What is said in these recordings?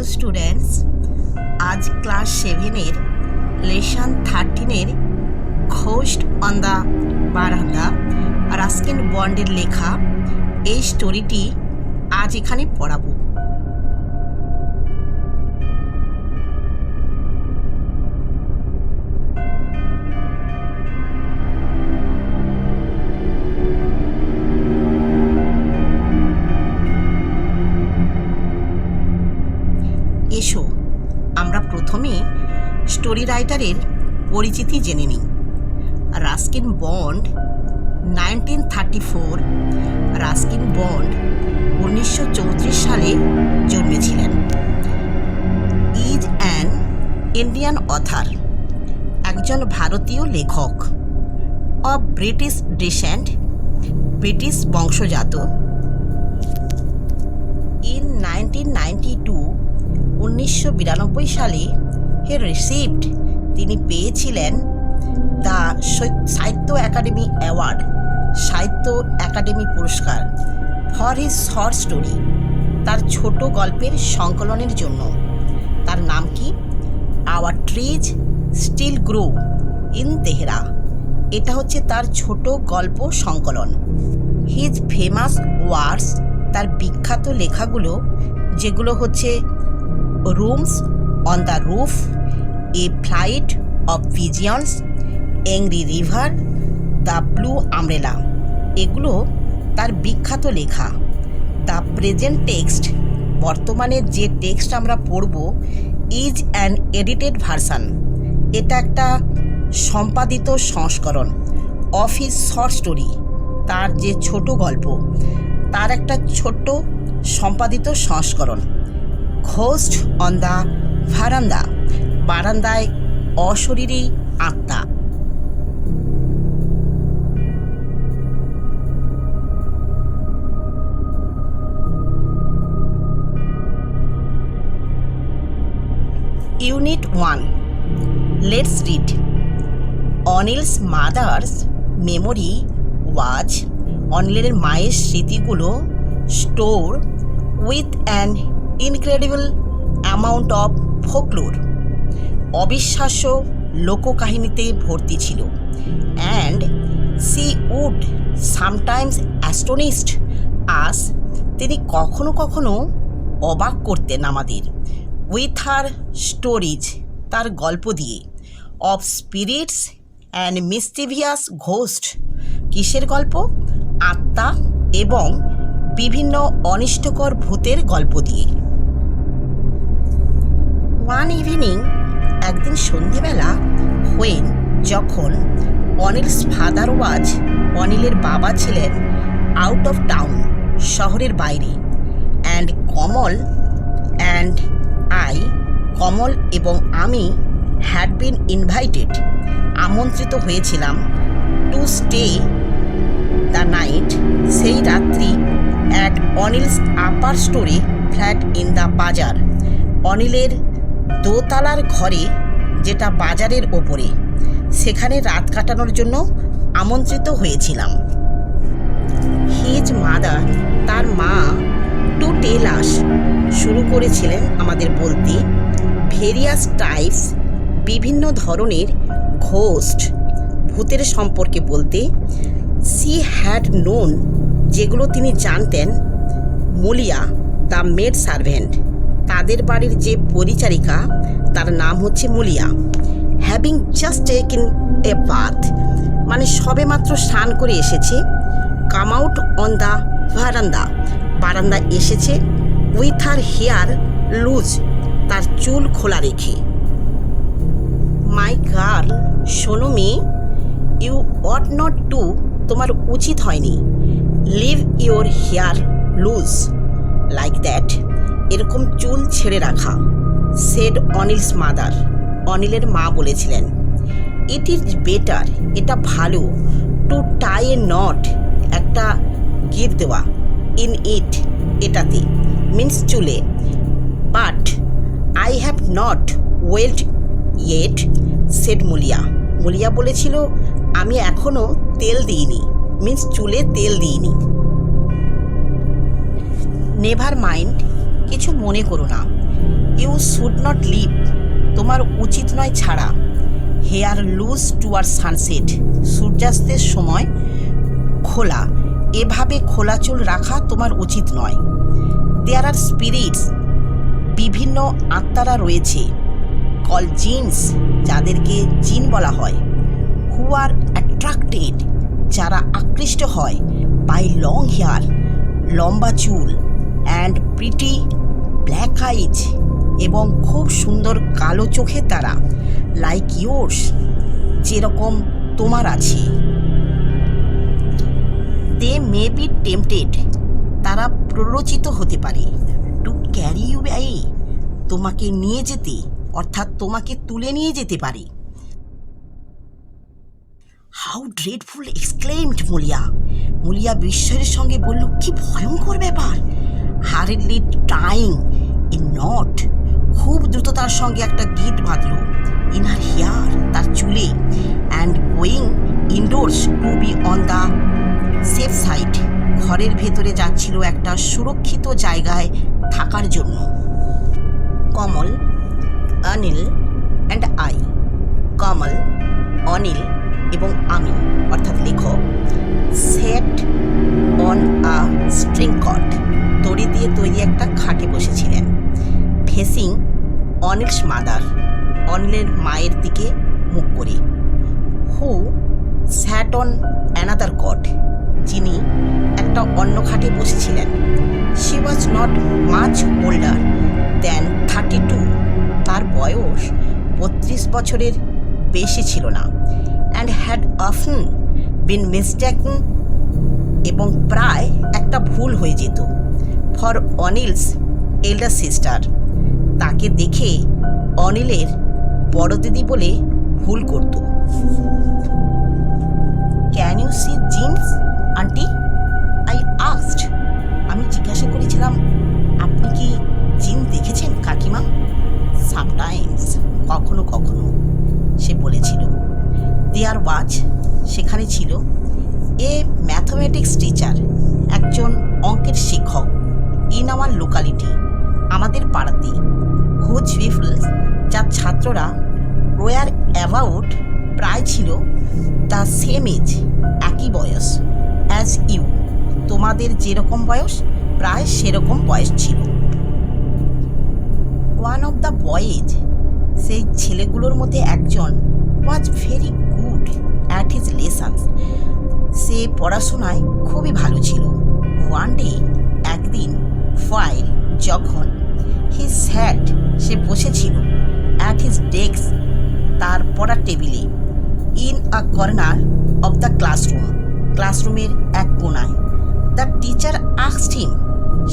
Hello students, আজ class 7-এর lesson 13-এর ghost on the verandah Ruskin বন্ডের লেখা এই স্টোরিটি আজ এখানে পড়াবো। এসো আমরা প্রথমে স্টোরি রাইটারের পরিচিতি জেনে নিই। Ruskin Bond 1934। রাস্কিন বন্ড 1934 সালে জন্মেছিলেন। ইজ অ্যান ইন্ডিয়ান অথার, একজন ভারতীয় লেখক। অফ ব্রিটিশ ডিসেন্ট, ব্রিটিশ বংশজাত। ইন 1992 সালে হে রিসিভড, তিনি পেয়েছিলেন দ্য সাহিত্য একাডেমি অ্যাওয়ার্ড, সাহিত্য একাডেমি পুরস্কার ফর হিজ শর্ট স্টোরি, তার ছোট গল্পের সংকলনের জন্য। তার নাম কি? Our trees still grow in Dehra. এটা হচ্ছে তার ছোট গল্প সংকলন। হিজ ফেমাস ওয়ার্কস, তার বিখ্যাত লেখাগুলো যেগুলো হচ্ছে rooms on the roof, a flight of visions, angry river, the blue umbrella, এগুলো তার বিখ্যাত লেখা। দ্য প্রেজেন্ট টেক্সট, বর্তমানে যে টেক্সট আমরা পড়ব, ইজ অ্যান এডিটেড ভার্সান, এটা একটা সম্পাদিত সংস্করণ। অফ হিজ শর্ট স্টোরি, তার যে ছোট গল্প তার একটা ছোট্ট সম্পাদিত সংস্করণ। ঘোস্ট অন দ্য ভারান্দা, বারান্দায় অশরীরী আত্মা। Unit 1, let's read. Anil's mother's memory was, অনিলের মায়ের স্মৃতিগুলো store with an incredible amount of folklore, অবিশ্বাস্য লোককাহিনীতে ভর্তি ছিল। And she would sometimes astonished us, তিনি কখনো কখনো অবাক করতেন আমাদের। উইথ হার স্টোরিজ, তার গল্প দিয়ে। অফ স্পিরিটস অ্যান্ড মিস্টিভিয়াস ঘোস্ট, কিসের গল্প? আত্মা এবং বিভিন্ন অনিষ্টকর ভূতের গল্প দিয়ে। ওয়ান ইভিনিং, একদিন সন্ধেবেলা, হোয়েন, যখন অনিলস ফাদার ওয়াজ, অনিলের বাবা ছিলেন আউট অফ টাউন, শহরের বাইরে। অ্যান্ড কমল অ্যান্ড আই, কমল এবং আমি, হ্যাড বিন ইনভাইটেড, আমন্ত্রিত হয়েছিলাম, টু স্টে দ্য নাইট, সেই রাত্রি, at Anil's upper story flat in the বাজার, অনিলের দোতলার ঘরে যেটা বাজারের ওপরে, সেখানে রাত কাটানোর জন্য আমন্ত্রিত হয়েছিলাম। হিজ মাদার, তার মা, টু টেল আস, শুরু করেছিলেন আমাদের বলতে, ভেরিয়াস টাইপস, বিভিন্ন ধরনের ঘোস্ট, ভূতের সম্পর্কে বলতে। সি হ্যাড নোন, যেগুলো তিনি জানতেন। মুলিয়া দ্য মেড সার্ভেন্ট, তাদের বাড়ির যে পরিচারিকা, তার নাম হচ্ছে Mulia. Having just taken a bath, মানে সবে মাত্র স্নান করে এসেছে। Come out on the veranda, বারান্দায় এসেছে। উইথ হার হেয়ার লুজ, তার চুল খোলা রেখে। মাই গার্ল, শোনো মেয়ে, ইউ ওয়াট নট টু, তোমার উচিত হয়নি। Leave your hair loose like that, এরকম চুল ছেড়ে রাখা। সেড অনিলস মাদার, অনিলের মা বলেছিলেন। ইট ইজ বেটার, এটা ভালো। টু টাই এ নট, একটা গিট দেওয়া। ইন ইট, এটাতে, মিন্স চুলে। But I have not oiled yet, said Muliya, Muliya বলেছিল আমি এখনও তেল দিইনি, মিন্স চুলে তেল দিইনি। নেভার মাইন্ড, কিছু মনে করো না। ইউ শুড নট লিভ, তোমার উচিত নয় ছাড়া। হেয়ার লুজ টুয়ার্ড সানসেট, সূর্যাস্তের সময় খোলা, এভাবে খোলা চুল রাখা তোমার উচিত নয়। দেয়ার আর স্পিরিটস, বিভিন্ন আত্মারা রয়েছে, কল জিনস, যাদেরকে জিন বলা হয়, হু আর অ্যাট্রাক্টেড, যারা আকৃষ্ট হয়, বাই লং হেয়ার, লম্বা চুল, অ্যান্ড প্রিটি ব্ল্যাক আইজ, এবং খুব সুন্দর কালো চোখের তারা, লাইক ইয়োর্স, যেরকম তোমার আছে। দে মে বি টেম্পটেড, তারা প্ররোচিত হতে পারে, টু ক্যারি ইউ অ্যাওয়ে, তোমাকে নিয়ে যেতে, অর্থাৎ তোমাকে তুলে নিয়ে যেতে পারে। How dreadful, exclaimed Mulia, Mulia বিস্ময়ের সঙ্গে বলল, কি ভয়ঙ্কর ব্যাপার। হারিডলি টাইং এ নট, খুব দ্রুততার সঙ্গে একটা গিট বাঁধল, ইন হার হেয়ার, তার চুলে, and going indoors to be on the safe side, ঘরের ভেতরে যাচ্ছিল একটা সুরক্ষিত জায়গায় থাকার জন্য। কমল, অনিল অ্যান্ড আই, কমল, অনিল এবং আমি, অর্থাৎ লেখক, set on a string cot, দড়ি দিয়ে তৈরি একটা খাটে বসেছিলেন, ফেসিং অনিলস মাদার, অনিলের মায়ের দিকে মুখ করে, হু স্যাট অন অ্যানাদার কট, যিনি একটা অন্য খাটে বসেছিলেন। She was not much older than 32, তার বয়স 32 বছরের বেশি ছিল না, অ্যান্ড হ্যাড অফন বিন মিস্টেকন, এবং প্রায় একটা ভুল হয়ে যেত, ফর অনিলস এল্ডার সিস্টার, তাকে দেখে অনিলের বড় দিদি বলে ভুল করত। Can you see jeans aunty, I asked, আমি জিজ্ঞাসা করেছিলাম, আপনি কি জিন দেখেছেন কাকিমা? সামটাইমস, কখনো কখনো, সে বলেছিল। দেয়ার ওয়াজ, সেখানে ছিল, এ ম্যাথমেটিক্স টিচার, একজন অঙ্কের শিক্ষক, ইন আওয়ার লোকালিটি, আমাদের পাড়াতে, হুজ পিপলস, যার ছাত্ররা ওয়ার অ্যাবাউট, প্রায় ছিল, দ্য সেম এজ, একই বয়স, অ্যাজ ইউ, তোমাদের যেরকম বয়স প্রায় সেরকম বয়স ছিল। ওয়ান অফ দ্য বয়েজ, সেই ছেলেগুলোর মধ্যে একজন, was very good at his lessons, সে পড়াশোনায় খুবই ভালো ছিল। ওয়ান ডে, একদিন, ফাইল, যখন, হি স্যাট, সে বসেছিল, অ্যাট হিজ ডেস্ক, তার পড়ার টেবিলে, in a corner of the classroom, ক্লাসরুমের এক কোণায়। দ্য টিচার আস্কড হিম,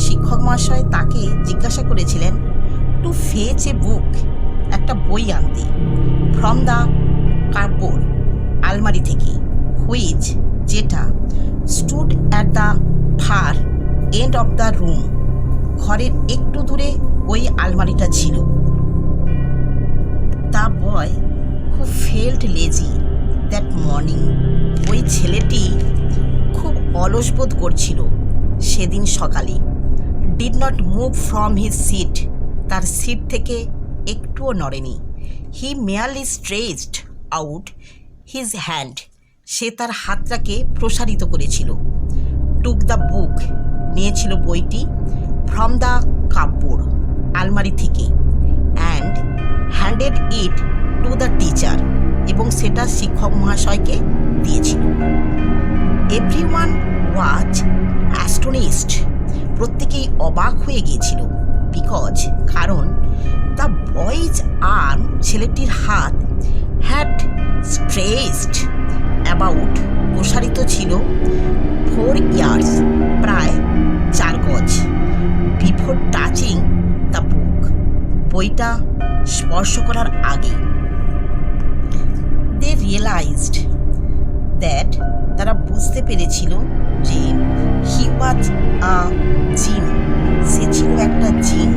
শিক্ষক মহাশয় তাকে জিজ্ঞাসা করেছিলেন, টু ফেচ এ বুক, একটা বই আনতে, ফ্রম দ্য কাপবোর্ড, আলমারি থেকে, হুইচ, যেটা, stood at the far end of the room, ঘরের একটু দূরে ওই আলমারিটা ছিল। The boy who felt lazy that morning, ওই ছেলেটি খুব অলস বোধ করছিল সেদিন সকালে। Did not move from his seat, তার সিট থেকে একটুও নড়েনি। He merely stretched out his hand, সে তার হাতটাকে প্রসারিত করেছিল। টুক দ্য বুক, নিয়েছিল বইটি, ফ্রম দ্য কাপবোর্ড, আলমারি থেকে, and handed it to the teacher, এবং সেটা শিক্ষক মহাশয়কে দিয়েছিল। এভরিওয়ান ওয়াজ অ্যাস্টোনিশড, প্রত্যেকেই অবাক হয়ে গিয়েছিল, বিকজ, কারণ, দ্য বয়েজ আর্ম, ছেলেটির হাত, হ্যাড স্ট্রেচড অ্যাবাউট, প্রসারিত ছিল, 4 ইয়ার্স, প্রায় 4 গজ, বিফোর টাচিং দ্য বুক, বইটা স্পর্শ করার আগে। দে রিয়েলাইজড দ্যাট, তারা বুঝতে পেরেছিল যে, হি ওয়াজ আ জিন, সে ছিল একটা জিন।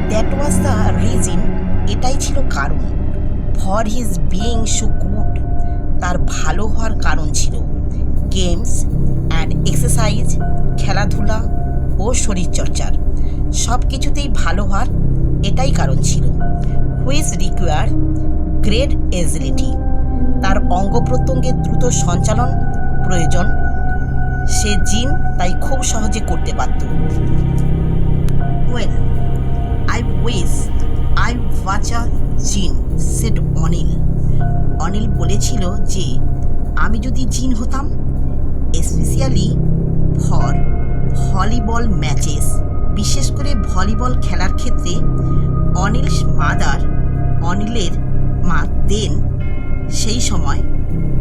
দ্যাট ওয়াজ দ্য রিজন, এটাই ছিল কারণ, for his being so good, তার ভালো হওয়ার কারণ ছিল, গেমস অ্যান্ড এক্সারসাইজ, খেলাধুলা ও শরীরচর্চার, সব কিছুতেই ভালো হওয়ার এটাই কারণ ছিল। হুইচ রিকোয়ার গ্রেট এজিলিটি, তার অঙ্গ প্রত্যঙ্গের দ্রুত সঞ্চালন প্রয়োজন। সে জিন তাই খুব সহজে করতে পারত। Well, I wish I watch আ জিন, সেড অনিল। অনিল বলেছিল যে আমি যদি জিন হতাম, স্পেশালি ফর ভলিবল ম্যাচেস, বিশেষ করে ভলিবল খেলার ক্ষেত্রে। অনিলস মাদার, অনিলের মা দেন সেই সময়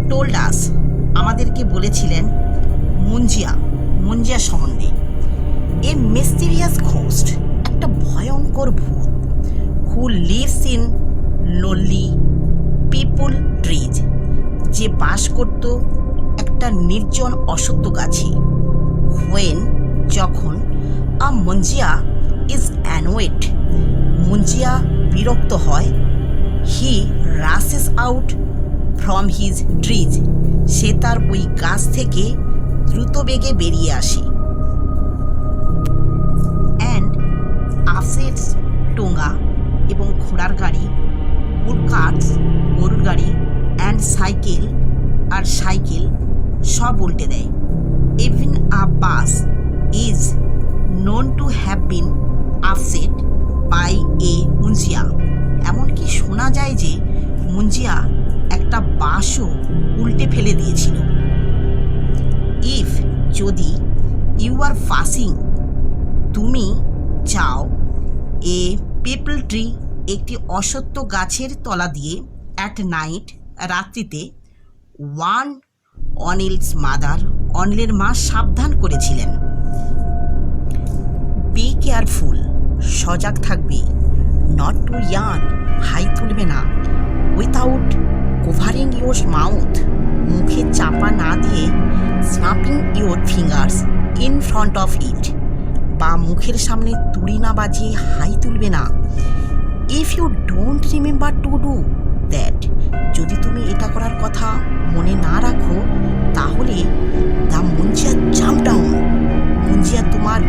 টোল্ড আস, আমাদেরকে বলেছিলেন মুঞ্জিয়া সম্বন্ধে। এ মিস্টিরিয়াস ঘোস্ট, একটা ভয়ঙ্কর ভূত, who lives in lonely peepul trees, যে বাস করত একটা নির্জন অশ্বত্থ গাছে। হোয়েন, যখন আ মুঞ্জিয়া ইজ অ্যানোয়েড, মুঞ্জিয়া বিরক্ত হয়, হি রাসেস আউট ফ্রম হিজ ট্রিজ, সে তার ওই গাছ থেকে দ্রুত বেগে বেরিয়ে আসে। অ্যান্ড আসেটস, টোঙ্গা এবং ঘোড়ার গাড়ি, উড কার্টস, গরুর গাড়ি, অ্যান্ড সাইকেল সব উল্টে দেয়। Even a bus is known to have been upset by a Munjia, এমনকি শোনা যায় যে মুঞ্জিয়া একটা বাসও উল্টে ফেলে দিয়েছিল। ইফ, যদি, ইউ আর পাসিং, তুমি যাও, এ পিপল ট্রি, একটি অশ্বত্থ গাছের তলা দিয়ে, অ্যাট নাইট, রাত্রিতে, ওয়ান অনিলস মাদার, অনিলের মা সাবধান করেছিলেন। বি কেয়ারফুল, সজাগ থাকবে। নট টু ইয়ার্ন, হাই তুলবে না। উইথাউট কভারিং ইউর মাউথ, মুখে চাপা না দিয়ে। Snapping your fingers in front of it, বা মুখের সামনে তুড়ি না বাজিয়ে হাই তুলবে না। If you don't remember to do that, যদি তুমি এটা করার কথা মনে না রাখো, তাহলে the Munjia jump down, Munjia তোমার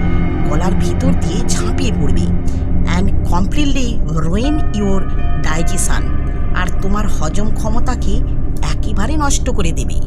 গলার ভিতর দিয়ে ঝাঁপিয়ে পড়বে। And completely ruin your digestion, আর তোমার হজম ক্ষমতাকে একেবারে নষ্ট করে দেবে।